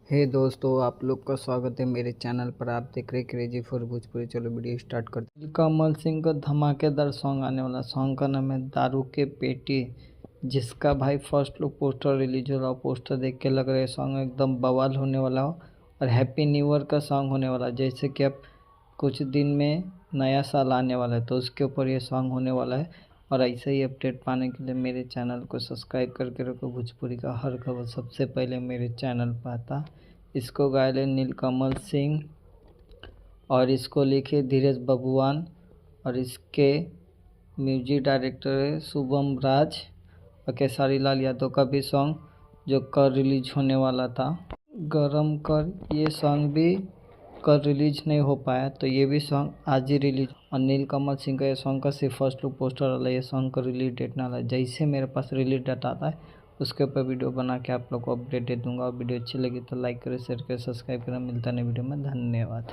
हे दोस्तों, आप लोग का स्वागत है मेरे चैनल पर। आप देख रहे क्रेजी फॉर भोजपुरी। चलो वीडियो स्टार्ट करते हैं। कमल सिंह का धमाकेदार सॉन्ग आने वाला। सॉन्ग का नाम है दारू के पेटी, जिसका भाई फर्स्ट लुक पोस्टर रिलीज हो रहा। पोस्टर देख के लग रहा है सॉन्ग एकदम बवाल होने वाला हो और हैप्पी न्यू ईयर का सॉन्ग होने वाला। जैसे कि अब कुछ दिन में नया साल आने वाला है, तो उसके ऊपर ये सॉन्ग होने वाला है। और ऐसे ही अपडेट पाने के लिए मेरे चैनल को सब्सक्राइब करके रखो। भोजपुरी का हर खबर सबसे पहले मेरे चैनल पर आता। इसको गाए नीलकमल सिंह और इसको लिखे धीरज बबुआन और इसके म्यूजिक डायरेक्टर है शुभम राज और केसारी लाल यादव का भी सॉन्ग जो कल रिलीज होने वाला था, गरम कर। ये सॉन्ग भी कल रिलीज नहीं हो पाया, तो ये भी सॉन्ग आज ही रिलीज। और नीलकमल सिंह का ये सॉन्ग का सिर्फ फर्स्ट लुक पोस्टर वाला, ये सॉन्ग का रिलीज डेट ना। जैसे मेरे पास रिलीज डेट आता है उसके ऊपर वीडियो बना के आप लोग को अपडेट दे दूंगा। और वीडियो अच्छी लगी तो लाइक करें, शेयर करें, सब्सक्राइब करें। मिलता नहीं वीडियो में। धन्यवाद।